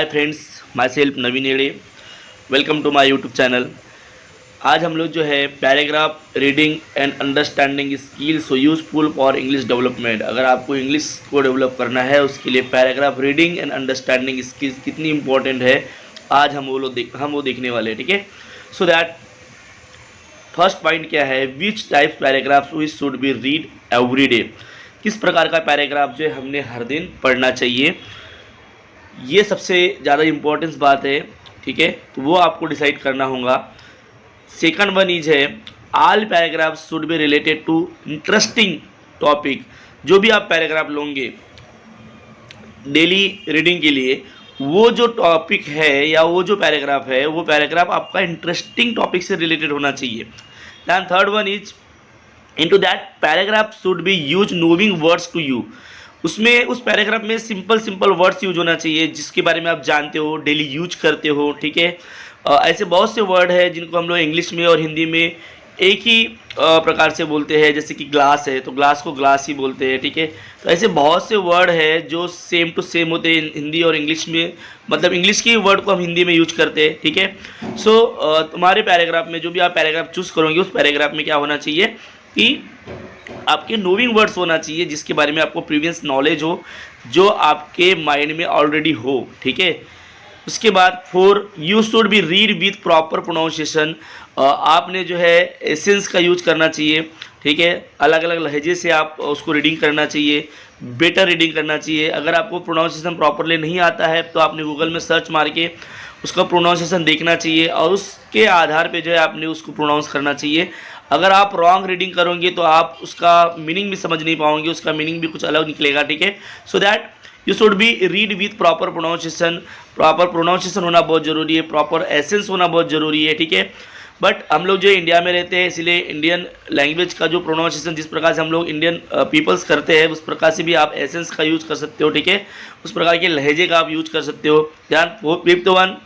Hi friends, my self Naveen Ede. Welcome to my YouTube channel. आज हम लोग जो है paragraph reading and understanding skills so useful for English development. अगर आपको इंग्लिश को डेवलप करना है उसके लिए paragraph reading and understanding skills कितनी इंपॉर्टेंट है, आज हम वो देखने वाले हैं। ठीक है, सो दैट फर्स्ट पॉइंट क्या है, which type paragraphs we should be read every day. किस प्रकार का पैराग्राफ जो है हमने हर दिन पढ़ना चाहिए, ये सबसे ज़्यादा इम्पोर्टेंस बात है। ठीक है, तो वो आपको डिसाइड करना होगा। सेकंड वन इज है, all paragraph should be related to interesting topic. जो भी आप पैराग्राफ लोगे डेली रीडिंग के लिए, वो जो टॉपिक है या वो जो पैराग्राफ है, वो पैराग्राफ आपका इंटरेस्टिंग टॉपिक से रिलेटेड होना चाहिए। Then third one is, into that paragraph should be use knowing words to you. उसमें उस पैराग्राफ में सिंपल वर्ड्स यूज होना चाहिए जिसके बारे में आप जानते हो, डेली यूज करते हो। ठीक है, ऐसे बहुत से वर्ड है जिनको हम लोग इंग्लिश में और हिंदी में एक ही प्रकार से बोलते हैं। जैसे कि ग्लास है तो ग्लास को ग्लास ही बोलते हैं। ठीक है, तो ऐसे बहुत से वर्ड है जो सेम टू सेम होते हैं हिंदी और इंग्लिश में, मतलब इंग्लिश के वर्ड को हम हिंदी में यूज करते हैं। ठीक है, सो तुम्हारे पैराग्राफ में जो भी आप पैराग्राफ चूज करोगे उस पैराग्राफ में क्या होना चाहिए कि आपके नोविंग वर्ड्स होना चाहिए जिसके बारे में आपको प्रीवियस नॉलेज हो, जो आपके माइंड में ऑलरेडी हो। ठीक है, उसके बाद four, you should be read with proper pronunciation. आपने जो है एसेंस का यूज करना चाहिए। ठीक है, अलग अलग लहजे से आप उसको रीडिंग करना चाहिए, बेटर रीडिंग करना चाहिए। अगर आपको प्रोनाउंसिएशन प्रॉपरली नहीं आता है तो आपने गूगल में सर्च मार के उसका प्रोनाउंसिएशन देखना चाहिए और उसके आधार पे जो है आपने उसको प्रोनाउंस करना चाहिए। अगर आप रॉन्ग रीडिंग करोगे तो आप उसका मीनिंग भी समझ नहीं पाओगे, उसका मीनिंग भी कुछ अलग निकलेगा। ठीक है, so that you should be read with proper pronunciation. Proper pronunciation होना बहुत ज़रूरी है, प्रॉपर एसेंस होना बहुत ज़रूरी है। ठीक है, बट हम लोग जो इंडिया में रहते हैं इसलिए इंडियन लैंग्वेज का जो प्रोनाउंसिएशन जिस प्रकार से हम लोग इंडियन पीपल्स करते हैं उस प्रकार से भी आप एसेंस का यूज कर सकते हो। ठीक है, उस प्रकार के लहजे का आप यूज कर सकते हो। ध्यान, fifth one,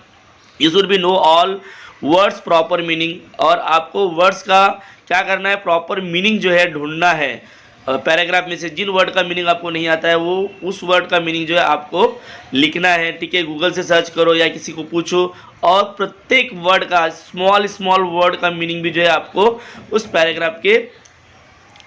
you should be know all words proper meaning. और आपको वर्ड्स का क्या करना है, प्रॉपर मीनिंग जो है ढूंढना है। पैराग्राफ में से जिन वर्ड का मीनिंग आपको नहीं आता है वो उस वर्ड का मीनिंग जो है आपको लिखना है। ठीक है, गूगल से सर्च करो या किसी को पूछो और प्रत्येक वर्ड का स्मॉल वर्ड का मीनिंग भी जो है आपको उस पैराग्राफ के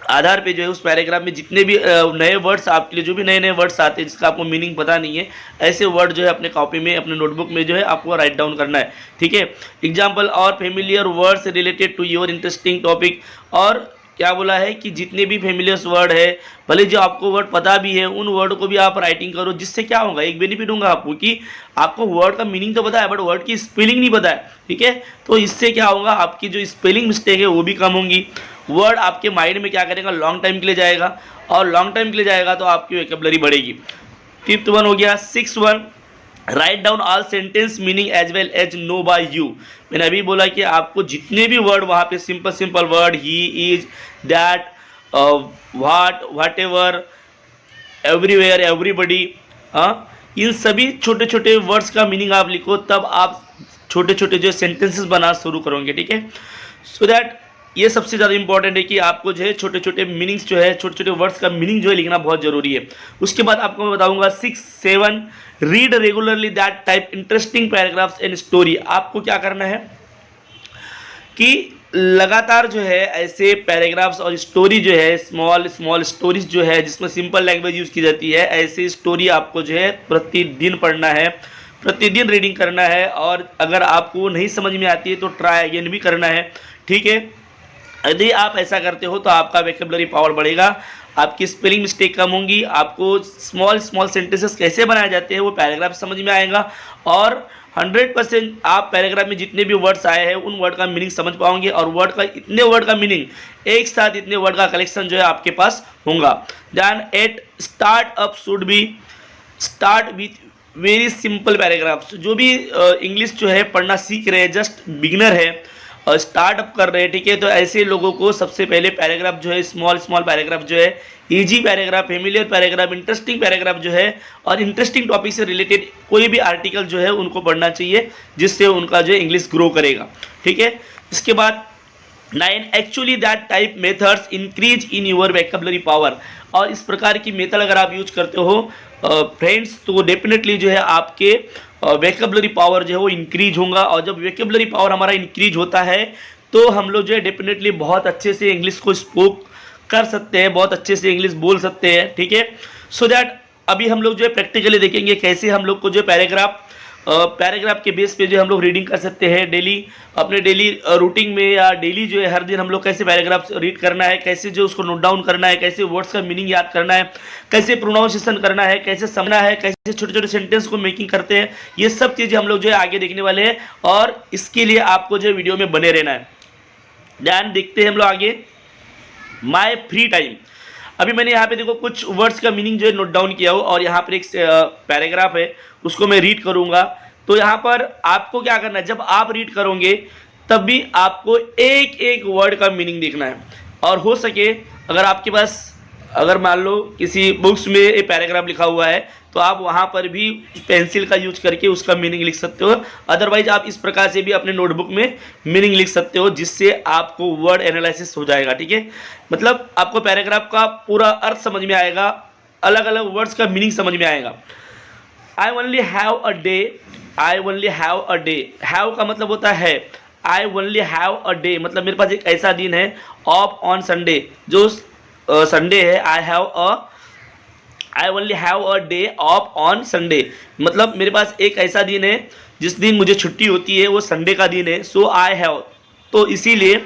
आधार पे जो है उस पैराग्राफ में जितने भी नए वर्ड्स आपके लिए, जो भी नए वर्ड्स आते हैं जिसका आपको मीनिंग पता नहीं है, ऐसे वर्ड जो है अपने कॉपी में, अपने नोटबुक में जो है आपको राइट डाउन करना है। ठीक है, एग्जाम्पल और familiar words related to your interesting topic. और क्या बोला है कि जितने भी फेमिलियर्स वर्ड है, भले जो आपको वर्ड पता भी है, उन वर्ड को भी आप राइटिंग करो। जिससे क्या होगा, एक बेनिफिट होगा आपको कि आपको वर्ड का मीनिंग तो पता है बट वर्ड की स्पेलिंग नहीं पता है। ठीक है, तो इससे क्या होगा, आपकी जो स्पेलिंग मिस्टेक है वो भी कम होंगी। वर्ड आपके माइंड में क्या करेगा, लॉन्ग टाइम के लिए जाएगा और लॉन्ग टाइम के लिए जाएगा तो आपकी वोकैबुलरी बढ़ेगी। फिफ्थ वन हो गया। Six one, write down all sentence meaning as well as know by you. मैंने अभी बोला कि आपको जितने भी वर्ड वहाँ पे simple word, he, is, that, what, what ever, everywhere, everybody, इन सभी छोटे छोटे वर्ड्स का मीनिंग आप लिखो, तब आप छोटे छोटे जो सेंटेंसेस बनाना शुरू करोगे। ठीक है, सो दैट ये सबसे ज़्यादा इंपॉर्टेंट है कि आपको जो है छोटे छोटे मीनिंग्स जो है, छोटे छोटे वर्ड्स का मीनिंग जो है लिखना बहुत ज़रूरी है। उसके बाद आपको मैं बताऊंगा 6, 7, read regularly that type interesting paragraphs and story. आपको क्या करना है कि लगातार जो है ऐसे पैराग्राफ्स और स्टोरी जो है, स्मॉल स्टोरीज जो है जिसमें सिंपल लैंग्वेज यूज़ की जाती है, ऐसे स्टोरी आपको जो है प्रतिदिन पढ़ना है, प्रतिदिन रीडिंग करना है। और अगर आपको नहीं समझ में आती है तो ट्राई अगेन भी करना है। ठीक है, यदि आप ऐसा करते हो तो आपका वोकैबुलरी पावर बढ़ेगा, आपकी स्पेलिंग मिस्टेक कम होंगी, आपको स्मॉल सेंटेंसेस कैसे बनाए जाते हैं वो पैराग्राफ समझ में आएगा और 100% आप पैराग्राफ में जितने भी वर्ड्स आए हैं उन वर्ड का मीनिंग समझ पाओगे और इतने वर्ड का मीनिंग एक साथ, इतने वर्ड का कलेक्शन जो है आपके पास होगा। Then 8, start up should be start with very simple paragraphs. जो भी इंग्लिश जो है पढ़ना सीख रहे हैं, जस्ट बिगिनर है और स्टार्टअप कर रहे हैं, ठीक है, तो ऐसे लोगों को सबसे पहले पैराग्राफ जो है स्मॉल पैराग्राफ जो है, easy paragraph, familiar paragraph, interesting paragraph जो है और इंटरेस्टिंग टॉपिक से रिलेटेड कोई भी आर्टिकल जो है उनको पढ़ना चाहिए, जिससे उनका जो है इंग्लिश ग्रो करेगा। ठीक है, इसके बाद 9, actually that type methods increase in your vocabulary power. और इस प्रकार की मेथड अगर आप यूज करते हो फ्रेंड्स तो डेफिनेटली जो है आपके वेकेबलरी पावर जो है वो इंक्रीज होगा। और जब वेकेबलरी पावर हमारा इंक्रीज होता है तो हम लोग जो है डेफिनेटली बहुत अच्छे से इंग्लिश को स्पोक कर सकते हैं, बहुत अच्छे से इंग्लिश बोल सकते हैं, ठीक है। सो दैट अभी हम लोग जो है प्रैक्टिकली देखेंगे कैसे हम लोग को जो पैराग्राफ के बेस पे जो हम लोग रीडिंग कर सकते हैं डेली, अपने डेली रूटीन में, या डेली जो है हर दिन हम लोग कैसे पैराग्राफ रीड करना है, कैसे जो उसको नोट डाउन करना है, कैसे वर्ड्स का मीनिंग याद करना है, कैसे प्रोनाउंसिएशन करना है, कैसे समझना है, कैसे छोटे छोटे सेंटेंस को मेकिंग करते हैं, ये सब चीज़ें हम लोग जो है आगे देखने वाले हैं। और इसके लिए आपको जो वीडियो में बने रहना है। ध्यान देखते हैं हम लोग आगे। माई फ्री टाइम, अभी मैंने यहाँ पे देखो कुछ वर्ड्स का मीनिंग जो है नोट डाउन किया हो, और यहाँ पर एक पैराग्राफ है उसको मैं रीड करूँगा। तो यहाँ पर आपको क्या करना है, जब आप रीड करोगे तब भी आपको एक एक वर्ड का मीनिंग देखना है। और हो सके अगर आपके पास, अगर मान लो किसी बुक्स में एक पैराग्राफ लिखा हुआ है तो आप वहाँ पर भी पेंसिल का यूज करके उसका मीनिंग लिख सकते हो। अदरवाइज आप इस प्रकार से भी अपने नोटबुक में मीनिंग लिख सकते हो, जिससे आपको वर्ड एनालिसिस हो जाएगा, ठीक है। मतलब आपको पैराग्राफ का पूरा अर्थ समझ में आएगा, अलग अलग वर्ड्स का मीनिंग समझ में आएगा। I only have a day, I only have a day, have का मतलब होता है I only have a day, मतलब मेरे पास एक ऐसा दिन है ऑफ ऑन संडे, जो संडे है। I only have a day of on Sunday, मतलब मेरे पास एक ऐसा दिन है जिस दिन मुझे छुट्टी होती है, वो संडे का दिन है। सो आई हैव, तो इसीलिए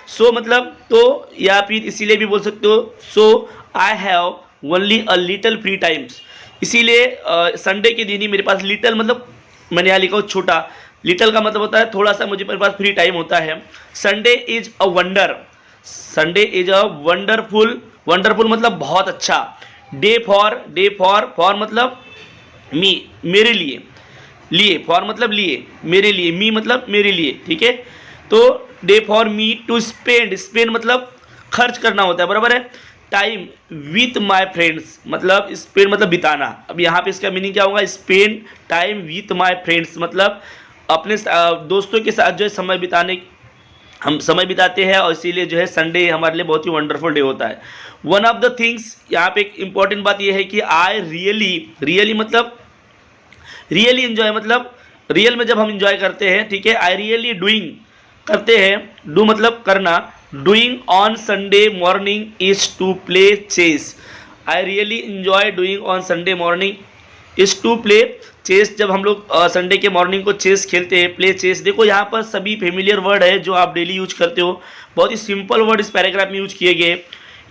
सो मतलब तो, या फिर इसीलिए भी बोल सकते हो so I have only a little free times, इसीलिए संडे के दिन ही मेरे पास लिटल, मतलब मैंने यहाँ लिखा हो छोटा, लिटल का मतलब होता है थोड़ा सा मुझे मेरे पास फ्री टाइम होता है। Sunday is a wonder, Sunday is a wonderful, wonderful मतलब बहुत अच्छा। डे फॉर मतलब मी, मेरे लिए, लिए फॉर मतलब लिए, मेरे लिए, मी मतलब मेरे लिए, ठीक है। तो day for me to spend, spend मतलब खर्च करना होता है, बराबर है। टाइम विथ माई फ्रेंड्स, मतलब स्पेंड मतलब बिताना। अब यहाँ पे इसका मीनिंग क्या होगा, spend time with my friends, मतलब अपने दोस्तों के साथ जो है समय बिताने, हम समय बिताते हैं, और इसीलिए जो है संडे हमारे लिए बहुत ही वंडरफुल डे होता है। वन ऑफ द थिंग्स, यहाँ पे एक इंपॉर्टेंट बात यह है कि आई रियली मतलब रियली इन्जॉय, मतलब रियल में जब हम इंजॉय करते हैं, ठीक है। आई रियली डूइंग करते हैं, डू मतलब करना, doing on Sunday morning is to play chess. I really enjoy doing on Sunday morning is to play chess, जब हम लोग संडे के मॉर्निंग को चेस खेलते हैं, प्ले चेस। देखो यहाँ पर सभी फेमिलियर वर्ड है जो आप डेली यूज करते हो, बहुत ही सिंपल वर्ड इस पैराग्राफ में यूज किए गए।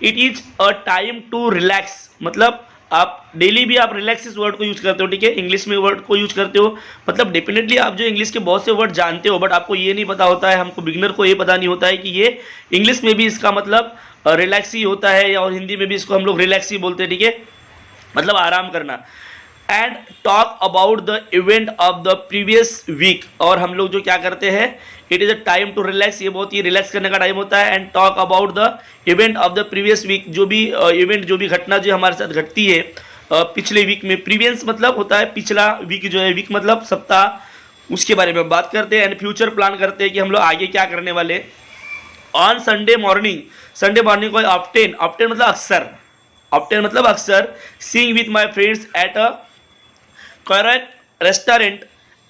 It is a time to relax, मतलब आप डेली भी आप रिलैक्स इस वर्ड को यूज करते हो, ठीक है। इंग्लिश में वर्ड को यूज करते हो, मतलब डेफिनेटली आप जो इंग्लिश के बहुत से वर्ड जानते हो, बट आपको ये नहीं पता होता है, हमको बिगिनर को ये पता नहीं होता है कि ये इंग्लिश में भी इसका मतलब रिलैक्स ही होता है, या और हिंदी में भी इसको हम लोग रिलैक्स ही बोलते हैं, ठीक है, मतलब आराम करना। And talk about the event of the previous week, और हम लोग जो क्या करते हैं, it is a time to relax, ये बहुत ही रिलैक्स करने का टाइम होता है। And talk about the event of the previous week, जो भी इवेंट, जो भी घटना जो हमारे साथ घटती है पिछले वीक में, प्रीवियस मतलब होता है पिछला, वीक जो है, वीक मतलब सप्ताह, उसके बारे में बात करते हैं। एंड फ्यूचर प्लान करते हैं कि हम लोग आगे क्या करने वाले। On Sunday morning, Sunday morning को ऑफ्टेन, ऑफ्टेन मतलब अक्सर, ऑफ्टेन मतलब अक्सर, seeing with my friends at a correct restaurant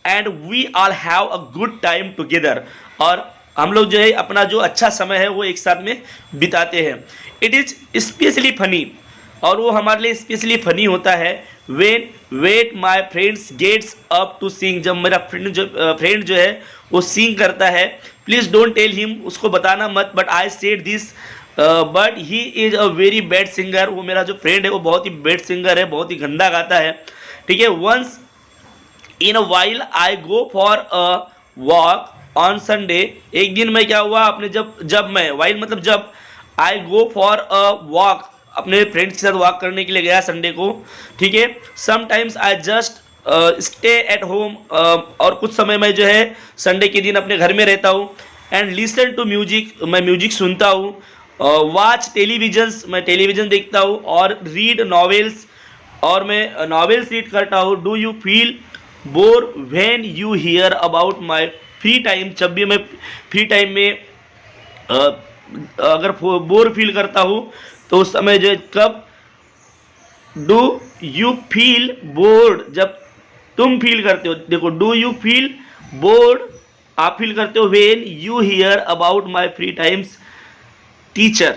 and we all have a good time together, और हम लोग जो है अपना जो अच्छा समय है वो एक साथ में बिताते हैं। इट इज़ स्पेशली फनी, और वो हमारे लिए स्पेशली फनी होता है। When wait my friends gets up to sing, जब मेरा फ्रेंड जो है वो सिंग करता है। प्लीज़ डोंट टेल हिम, उसको बताना मत, but I said this but he is a very bad singer, वो मेरा जो फ्रेंड है वो बहुत ही बैड सिंगर है, बहुत ही गंदा गाता है, ठीक है। Once in a while I go for a walk on Sunday, एक दिन मैं क्या हुआ, अपने जब मैं, वाइल मतलब जब, आई गो फॉर अ वॉक, अपने फ्रेंड्स के साथ वॉक करने के लिए गया संडे को, ठीक है। Sometimes I just stay at home, और कुछ समय मैं जो है संडे के दिन अपने घर में रहता हूँ। एंड लिसन टू म्यूजिक, मैं म्यूजिक सुनता हूँ। वॉच टेलीविजन्स, मैं टेलीविज़न देखता हूँ। और रीड नॉवेल्स, और मैं नॉवेल्स रीड करता हूँ। Do you feel bore when you here about my free time, जब भी मैं फ्री टाइम में अगर बोर फील करता हूँ तो उस समय जो, कब, डू यू फील बोर्ड, जब तुम फील करते हो, देखो डू यू फील बोर्ड, आप फील करते हो when you here about my free times teacher.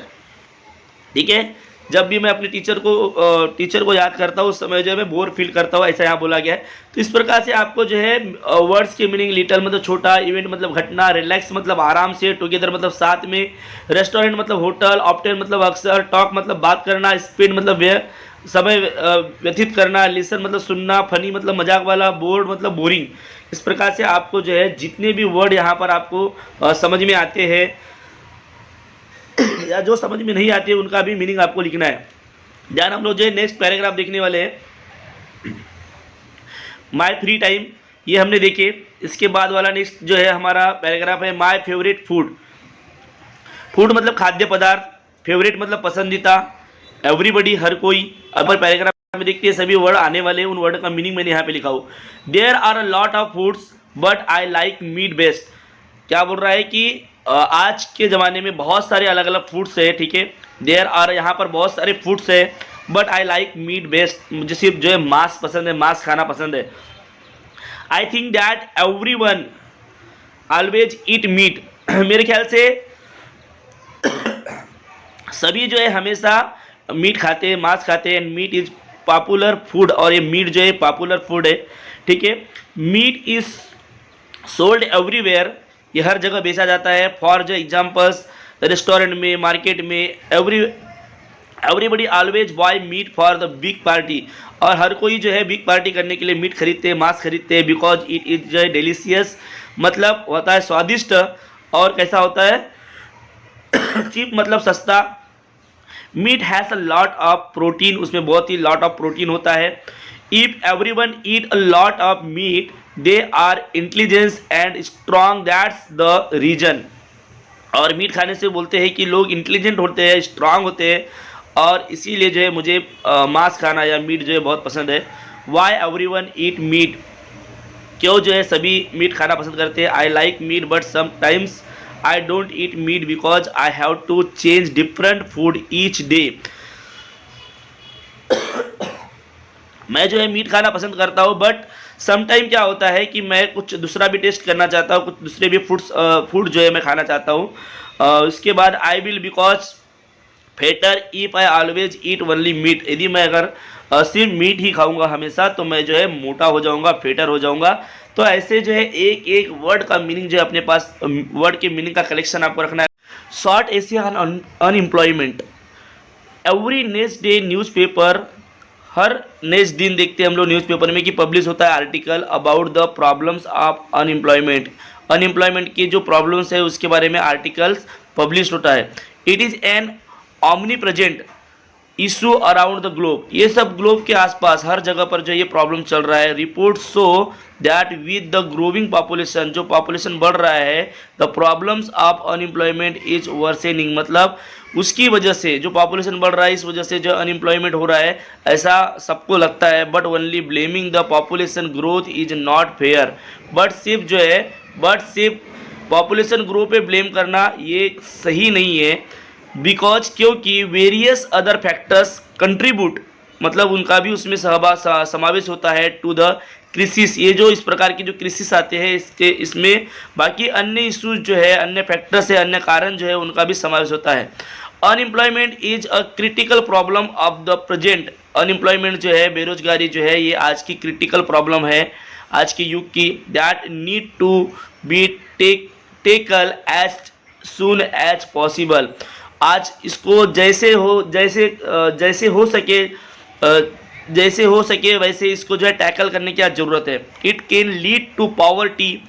ठीक है, जब भी मैं अपने टीचर को याद करता हूँ उस समय जो है मैं बोर फील करता हूँ, ऐसा यहाँ बोला गया है। तो इस प्रकार से आपको जो है वर्ड्स के मीनिंग, लिटिल मतलब छोटा, इवेंट मतलब घटना, रिलैक्स मतलब आराम से, टुगेदर मतलब साथ में, रेस्टोरेंट मतलब होटल, ऑफ्टन मतलब अक्सर, टॉक मतलब बात करना, स्पेंड मतलब समय व्यतीत करना, लिसन मतलब सुनना, फनी मतलब मजाक वाला, बोर्ड मतलब बोरिंग। इस प्रकार से आपको जो है जितने भी वर्ड यहाँ पर आपको समझ में आते हैं या जो समझ में नहीं आती है उनका भी मीनिंग आपको लिखना है। ध्यान, हम लोग जो है नेक्स्ट पैराग्राफ देखने वाले हैं। माय फ्री टाइम, ये हमने देखे। इसके बाद वाला नेक्स्ट जो है हमारा पैराग्राफ है माय फेवरेट फूड। फूड मतलब खाद्य पदार्थ, फेवरेट मतलब पसंदीदा, एवरीबडी हर कोई। अगर पैराग्राफ में देखते हैं सभी वर्ड आने वाले हैं, उन वर्ड का मीनिंग मैंने यहाँ पे लिखा हूँ। There are a lot of foods but I like meat best. क्या बोल रहा है कि आज के ज़माने में बहुत सारे अलग अलग फूड्स है, ठीक है। देयर आर, यहाँ पर बहुत सारे फूड्स है, but I like meat best, मुझे सिर्फ जो है मांस पसंद है, मांस खाना पसंद है। I think that every one always eat meat. मेरे ख्याल से सभी जो है हमेशा मीट खाते हैं, मांस खाते हैं। मीट इज पॉपुलर फूड, और ये मीट जो है पॉपुलर फूड है, ठीक है। मीट इज सोल्ड एवरीवेयर, ये हर जगह बेचा जाता है। फॉर जो एग्जाम्पल्स, रेस्टोरेंट में, मार्केट में, everybody always buy meat for the big party, और हर कोई जो है बिग पार्टी करने के लिए मीट खरीदते हैं, मांस खरीदते हैं। बिकॉज इट इज जो है डिलीशियस, मतलब होता है स्वादिष्ट, और कैसा होता है चीप मतलब सस्ता। Meat has a lot of protein, उसमें बहुत ही लॉट ऑफ प्रोटीन होता है। If everyone eat a lot of meat they are intelligence and strong, that's the reason. और मीट खाने से बोलते हैं कि लोग इंटेलिजेंट होते हैं, स्ट्रांग होते हैं, और इसीलिए जो है मुझे मांस खाना या मीट जो है बहुत पसंद है। वाई एवरीवन ईट मीट, क्यों जो है सभी मीट खाना पसंद करते हैं। I like meat but sometimes I don't eat meat because I have to change different food each day. मैं जो है मीट खाना पसंद करता हूँ, बट समटाइम क्या होता है कि मैं कुछ दूसरा भी टेस्ट करना चाहता हूँ, कुछ दूसरे भी फूड जो है मैं खाना चाहता हूँ। उसके बाद I will because fatter if I always eat only meat, यदि मैं अगर सिर्फ मीट ही खाऊंगा हमेशा तो मैं जो है मोटा हो जाऊंगा, फेटर हो जाऊंगा। तो ऐसे जो है एक एक वर्ड का मीनिंग जो है अपने पास, वर्ड के मीनिंग का कलेक्शन आपको रखना है। Short essay unemployment, every next day newspaper, हर नेक्स्ट दिन देखते हैं हम लोग न्यूज़पेपर में कि पब्लिश होता है article about the problems of unemployment. Unemployment की जो प्रॉब्लम्स है उसके बारे में आर्टिकल्स पब्लिश होता है। It is an omni present issue around the globe, ये सब ग्लोब के आसपास हर जगह पर जो ये प्रॉब्लम चल रहा है। Report show that with the growing population, जो पॉपुलेशन बढ़ रहा है, the problems of unemployment is worsening, मतलब उसकी वजह से जो पॉपुलेशन बढ़ रहा है इस वजह से जो अनएम्प्लॉयमेंट हो रहा है, ऐसा सबको लगता है। But only blaming the population growth is not fair, but सिर्फ पॉपुलेशन ग्रोथ पे ब्लेम करना ये सही नहीं है। बिकॉज, क्योंकि वेरियस अदर फैक्टर्स कंट्रीब्यूट, मतलब उनका भी उसमें समावेश होता है। टू द क्रिसिस, ये जो इस प्रकार की जो क्रिसिस आते हैं इसमें बाकी अन्य इश्यूज जो है, अन्य फैक्टर्स है, अन्य कारण जो है उनका भी समावेश होता है। Unemployment is a critical problem of the present, unemployment जो है, बेरोजगारी जो है, ये आज की क्रिटिकल प्रॉब्लम है आज के युग की। That need to be tackle as soon as possible, आज इसको जैसे हो सके वैसे इसको जो है टैकल करने की आज ज़रूरत है। It can lead to poverty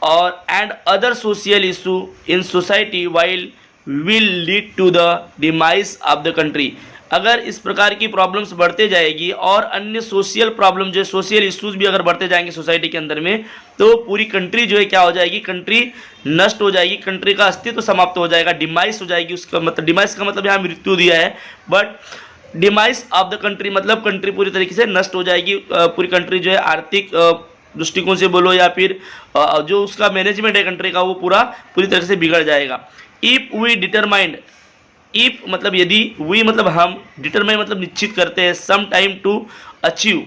और and other social issue in society while will lead to the demise of the country, अगर इस प्रकार की प्रॉब्लम्स बढ़ते जाएगी और अन्य सोशल प्रॉब्लम जो सोशल इश्यूज भी अगर बढ़ते जाएंगे सोसाइटी के अंदर में, तो पूरी कंट्री जो है क्या हो जाएगी, कंट्री नष्ट हो जाएगी, कंट्री का अस्तित्व समाप्त हो जाएगा, डिमाइस हो जाएगी। उसका मतलब, डिमाइस का मतलब यहाँ मृत्यु दिया है, but demise of the country मतलब कंट्री पूरी तरीके से नष्ट हो जाएगी। पूरी कंट्री जो है आर्थिक दृष्टिकोण से बोलो या फिर जो उसका मैनेजमेंट है कंट्री का, वो पूरी तरह से बिगड़ जाएगा। इफ वी डिटरमाइंड, इफ मतलब यदि, वी मतलब हम, डिटरमाइन मतलब निश्चित करते हैं, some time to achieve,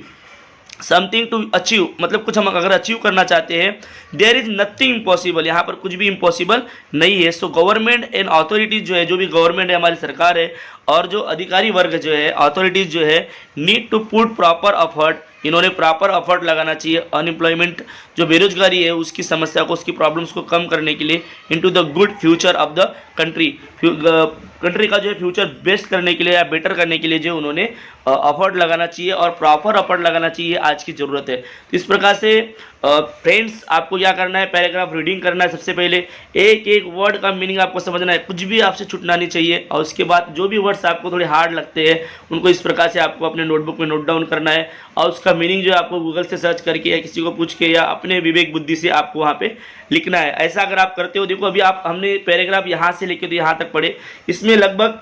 something to achieve, मतलब कुछ हम अगर अचीव करना चाहते हैं, देयर इज नथिंग इम्पॉसिबल, यहाँ पर कुछ भी इम्पॉसिबल नहीं है। सो गवर्नमेंट एंड अथॉरिटीज जो है, जो भी गवर्नमेंट है हमारी सरकार है, और जो अधिकारी वर्ग जो है, अथॉरिटीज जो है, need to put proper effort, इन्होंने प्रॉपर एफर्ट लगाना चाहिए अनएम्प्लॉयमेंट, जो बेरोजगारी है उसकी समस्या को, उसकी प्रॉब्लम्स को कम करने के लिए, into the good future of the country, country का जो है फ्यूचर बेस्ट करने के लिए या बेटर करने के लिए जो उन्होंने एफर्ट लगाना चाहिए और प्रॉपर एफर्ट लगाना चाहिए, आज की ज़रूरत है। तो इस प्रकार से फ्रेंड्स आपको क्या करना है, पैराग्राफ रीडिंग करना है। सबसे पहले एक एक वर्ड का मीनिंग आपको समझना है, कुछ भी आपसे छूटना नहीं चाहिए। और उसके बाद जो भी वर्ड्स आपको थोड़े हार्ड लगते हैं उनको इस प्रकार से आपको अपने नोटबुक में नोट डाउन करना है, और उसका मीनिंग जो है आपको गूगल से सर्च करके या किसी को पूछ के या अपने विवेक बुद्धि से आपको वहाँ पे लिखना है। ऐसा अगर आप करते हो, देखो अभी हमने पैराग्राफ यहाँ से लेके तो यहाँ तक पढ़े, इसमें लगभग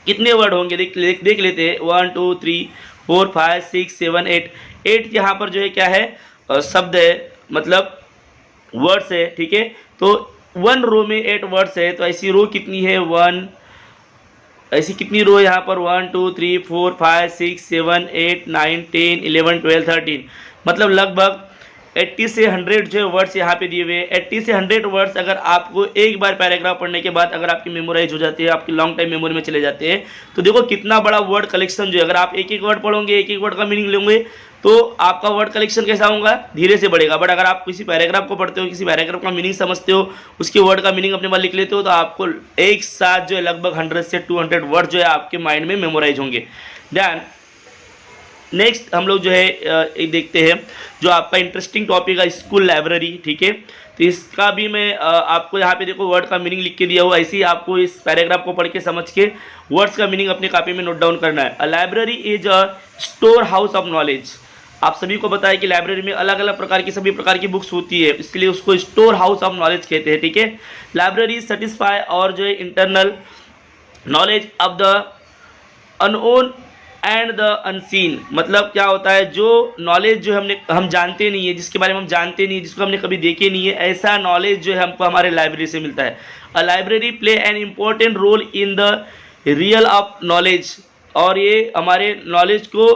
कितने वर्ड होंगे देख लेते हैं। 1 2 3 4 5 6 7 8 यहाँ पर जो है क्या है, शब्द है, मतलब वर्ड्स है, ठीक है। तो 1 रो में 8 वर्ड्स है, तो ऐसी रो कितनी है, 1, ऐसी कितनी रो है यहाँ पर, 1 2 3 4 5 6 7 8 9 10 11 12 13, मतलब लगभग 80 से 100 जो वर्ड्स यहाँ पे दिए हुए हैं। 80 से 100 वर्ड्स अगर आपको एक बार पैराग्राफ पढ़ने के बाद अगर आपकी मेमोराइज हो जाती है, आपकी लॉन्ग टाइम मेमोरी में चले जाते हैं, तो देखो कितना बड़ा वर्ड कलेक्शन जो है, अगर आप एक एक वर्ड पढ़ोगे, एक एक वर्ड का मीनिंग लेंगे, तो आपका वर्ड कलेक्शन कैसा होगा, धीरे से बढ़ेगा। बट अगर आप किसी पैराग्राफ को पढ़ते हो, किसी पैराग्राफ का मीनिंग समझते हो, उसके वर्ड का मीनिंग अपने पास लिख लेते हो, तो आपको एक साथ जो है लगभग 100 से 200 वर्ड जो है आपके माइंड में मेमोराइज होंगे। ध्यान, नेक्स्ट हम लोग जो है एक देखते हैं जो आपका इंटरेस्टिंग टॉपिक है, स्कूल लाइब्रेरी, ठीक है। तो इसका भी मैं आपको यहाँ पे देखो वर्ड का मीनिंग लिख के दिया हुआ, ऐसे ही आपको इस पैराग्राफ को पढ़ के समझ के वर्ड्स का मीनिंग अपनी कॉपी में नोट डाउन करना है। A library is a store house of knowledge. आप सभी को पता है कि लाइब्रेरी में अलग अलग प्रकार की सभी प्रकार की बुक्स होती है, इसलिए उसको स्टोर हाउस ऑफ नॉलेज कहते हैं, ठीक है। लाइब्रेरी सेटिस्फाई और जो है internal knowledge of the unknown and the unseen, मतलब क्या होता है, जो नॉलेज जो हम जानते नहीं है, जिसके बारे में हम जानते नहीं है, जिसको हमने कभी देखे नहीं है, ऐसा नॉलेज जो है हमको हमारे लाइब्रेरी से मिलता है। A library play an important role in the real of knowledge, और ये हमारे नॉलेज को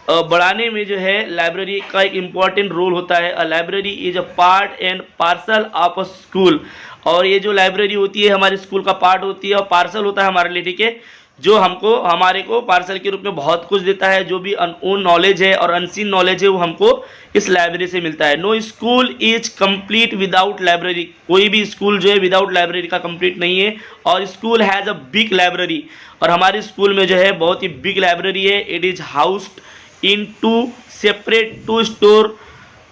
बढ़ाने में जो है लाइब्रेरी का एक इम्पॉर्टेंट रोल होता है। A library is a part and parcel of a school, और ये जो लाइब्रेरी होती है हमारे स्कूल का पार्ट होती है और पार्सल होता है हमारे लिए, ठीक है, जो हमारे को पार्सल के रूप में बहुत कुछ देता है। जो भी अननोन नॉलेज है और अनसीन नॉलेज है वो हमको इस लाइब्रेरी से मिलता है। No school is complete without library, कोई भी स्कूल जो है विदाउट लाइब्रेरी का कंप्लीट नहीं है। और school has a big library, और हमारे स्कूल में जो है बहुत ही बिग लाइब्रेरी है। It is housed in two separate two store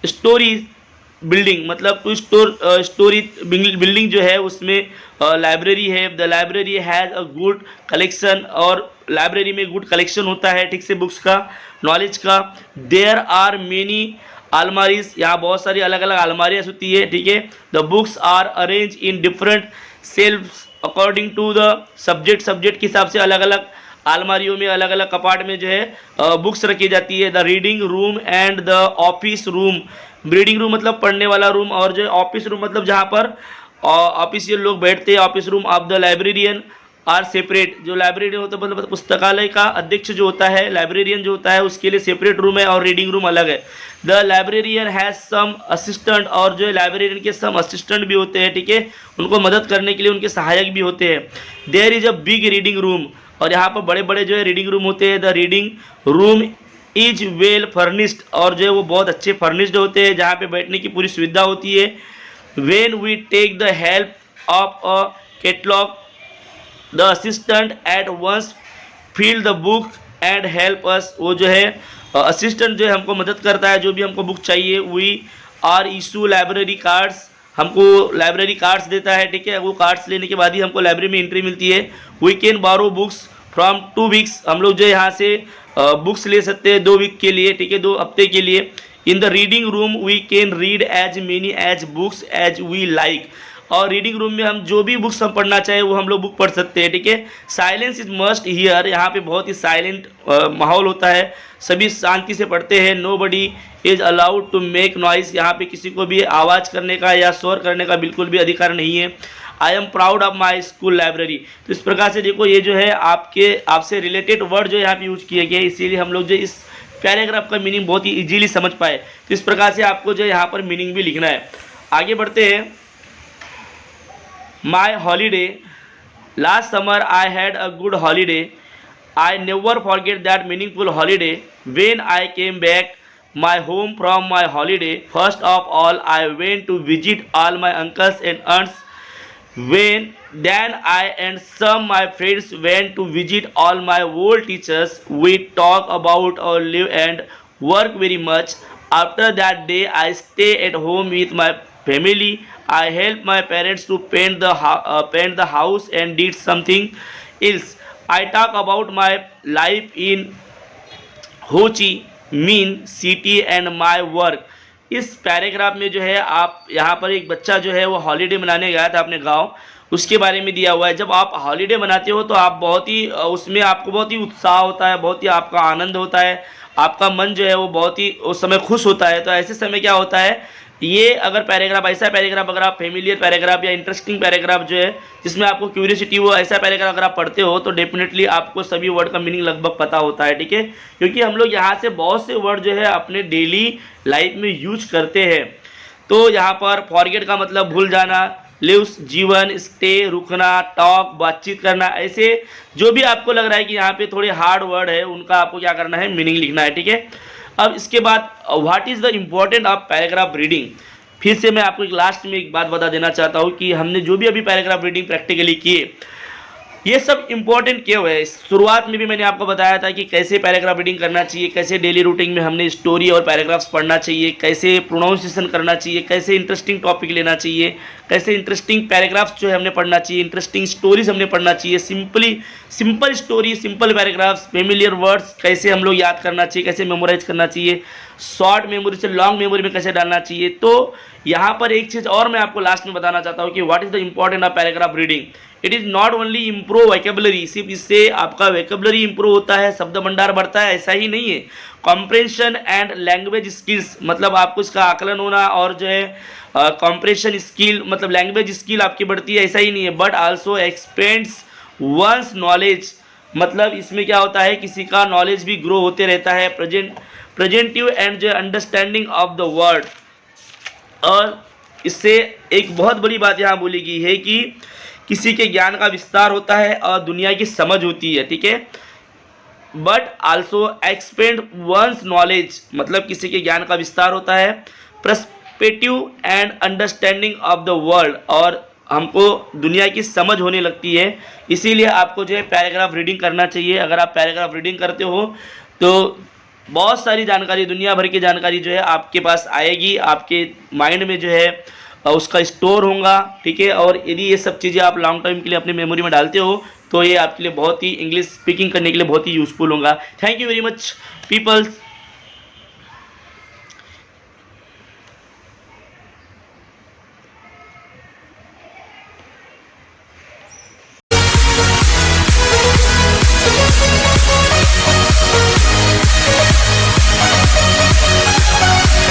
storeys building, मतलब टू स्टोरी बिल्डिंग जो है उसमें लाइब्रेरी है। The library has a good collection, और लाइब्रेरी में गुड कलेक्शन होता है, ठीक से बुक्स का, नॉलेज का। देयर आर मेनी अलमारीज, यहाँ बहुत सारी अलग अलग अलमारियाँ होती है, ठीक है। The books are arrange in different shelves according to the subject, subject के हिसाब से अलग अलग अलमारियों में, अलग अलग कपाट में जो है बुक्स रखी जाती है। The reading room and the office room, reading room मतलब पढ़ने वाला रूम, और जो ऑफिस रूम मतलब जहाँ पर ऑफिशियल लोग बैठते हैं, office room of the librarian are separate. जो लाइब्रेरियन होता है मतलब पुस्तकालय का अध्यक्ष जो होता है, लाइब्रेरियन जो होता है, उसके लिए सेपरेट रूम है और रीडिंग रूम अलग है। The librarian has some assistant, और जो लाइब्रेरियन के सम असिस्टेंट भी होते हैं, ठीक है, उनको मदद करने के लिए उनके सहायक भी होते हैं। There is a big reading room, और यहाँ पर बड़े बड़े जो है रीडिंग रूम होते हैं। The reading room is well furnished, और जो है वो बहुत अच्छे फर्निश्ड होते हैं, जहाँ पे बैठने की पूरी सुविधा होती है। When we take the help of a catalogue, the assistant at once feel the book and help us, वो जो है असिस्टेंट जो है हमको मदद करता है, जो भी हमको बुक चाहिए। We are issue library cards, हमको लाइब्रेरी कार्ड्स देता है, ठीक है, वो कार्ड्स लेने के बाद ही हमको लाइब्रेरी में एंट्री मिलती है। वी कैन बारो बुक्स फ्रॉम 2 वीक्स, हम लोग जो है यहाँ से बुक्स ले सकते हैं 2 वीक के लिए, ठीक है, 2 हफ्ते के लिए। In the reading room we can read as many as books as we like, और रीडिंग रूम में हम जो भी बुक्स हम पढ़ना चाहे वो हम लोग बुक पढ़ सकते हैं, ठीक है। साइलेंस इज मस्ट हियर, यहाँ पे बहुत ही साइलेंट माहौल होता है, सभी शांति से पढ़ते हैं। Nobody is allowed to make noise, यहाँ पे किसी को भी आवाज़ करने का या शोर करने का बिल्कुल भी अधिकार नहीं है। I am proud of my school library, तो इस प्रकार से देखो ये जो है आपसे रिलेटेड वर्ड जो यहाँ पे यूज किए गए, इसीलिए हम लोग जो इस पैराग्राफ का मीनिंग बहुत ही इजीली समझ पाए। तो इस प्रकार से आपको जो है यहाँ पर मीनिंग भी लिखना है। आगे बढ़ते हैं। My holiday, last summer I had a good holiday, I never forget that meaningful holiday. When I came back my home from my holiday, first of all I went to visit all my uncles and aunts. Then I and some my friends went to visit all my old teachers. We talk about our live and work very much. After that day I stay at home with my family. I help my parents to paint the house and did something else. I talk about my life in हो ची mean city and my work. इस paragraph में जो है आप यहाँ पर एक बच्चा जो है वो हॉलीडे मनाने गया था अपने गांव, उसके बारे में दिया हुआ है। जब आप हॉलीडे मनाते हो तो आप बहुत ही उसमें आपको बहुत ही उत्साह होता है, बहुत ही आपका आनंद होता है, आपका मन जो है वो बहुत ही उस समय खुश होता है। तो ऐसे समय क्या होता है, ये अगर पैराग्राफ, ऐसा पैराग्राफ अगर आप फेमिलियर पैराग्राफ या इंटरेस्टिंग पैराग्राफ जो है जिसमें आपको क्यूरियोसिटी हो, ऐसा पैराग्राफ अगर आप पढ़ते हो तो डेफिनेटली आपको सभी वर्ड का मीनिंग लगभग पता होता है। ठीक है, क्योंकि हम लोग यहाँ से बहुत से वर्ड जो है अपने डेली लाइफ में यूज करते हैं। तो यहाँ पर फॉरगेट का मतलब भूल जाना, लिव्स जीवन, स्टे रुकना, टॉक बातचीत करना, ऐसे जो भी आपको लग रहा है कि यहाँ पे थोड़े हार्ड वर्ड है उनका आपको क्या करना है, मीनिंग लिखना है। ठीक है, अब इसके बाद what is the important of paragraph reading. फिर से मैं आपको एक लास्ट में एक बात बता देना चाहता हूँ कि हमने जो भी अभी पैराग्राफ रीडिंग प्रैक्टिकली किए, ये सब इंपॉर्टेंट क्यों है। शुरुआत में भी मैंने आपको बताया था कि कैसे पैराग्राफ रीडिंग करना चाहिए, कैसे डेली रूटीन में हमने स्टोरी और पैराग्राफ्स पढ़ना चाहिए, कैसे प्रोनाउंसिएशन करना चाहिए, कैसे इंटरेस्टिंग टॉपिक लेना चाहिए, कैसे इंटरेस्टिंग पैराग्राफ्स जो है हमने पढ़ना चाहिए, इंटरेस्टिंग स्टोरीज हमने पढ़ना चाहिए, simple story, simple paragraphs, familiar words कैसे हम लोग याद करना चाहिए, कैसे मेमोराइज करना चाहिए, शॉर्ट मेमोरी से लॉन्ग मेमोरी में कैसे डालना चाहिए। तो यहाँ पर एक चीज़ और मैं आपको लास्ट में बताना चाहता हूँ कि what is the important of paragraph reading. It is not only improve vocabulary, सिर्फ इससे आपका वोकेबलरी इंप्रूव होता है, शब्द भंडार बढ़ता है, ऐसा ही नहीं है। कॉम्प्रेंशन एंड लैंग्वेज स्किल्स, मतलब आपको इसका आकलन होना और जो है कॉम्प्रेंशन स्किल मतलब लैंग्वेज स्किल आपकी बढ़ती है, ऐसा ही नहीं है। But also expands one's knowledge, मतलब इसमें क्या होता है, किसी का नॉलेज भी ग्रो होते रहता है। प्रेजेंटिव एंड जो अंडरस्टैंडिंग ऑफ द वर्ड, और इससे एक बहुत बड़ी बात यहाँ बोली गई है कि किसी के ज्ञान का विस्तार होता है और दुनिया की समझ होती है। ठीक है, but also expand one's knowledge, मतलब किसी के ज्ञान का विस्तार होता है। Perspective and understanding of the world, और हमको दुनिया की समझ होने लगती है। इसीलिए आपको जो है पैराग्राफ रीडिंग करना चाहिए। अगर आप पैराग्राफ रीडिंग करते हो तो बहुत सारी जानकारी, दुनिया भर की जानकारी जो है आपके पास आएगी, आपके माइंड में जो है उसका स्टोर होगा। ठीक है, और यदि ये सब चीज़ें आप लॉन्ग टाइम के लिए अपनी मेमोरी में डालते हो तो ये आपके लिए बहुत ही इंग्लिश स्पीकिंग करने के लिए बहुत ही यूज़फुल होगा। Thank you very much peoples.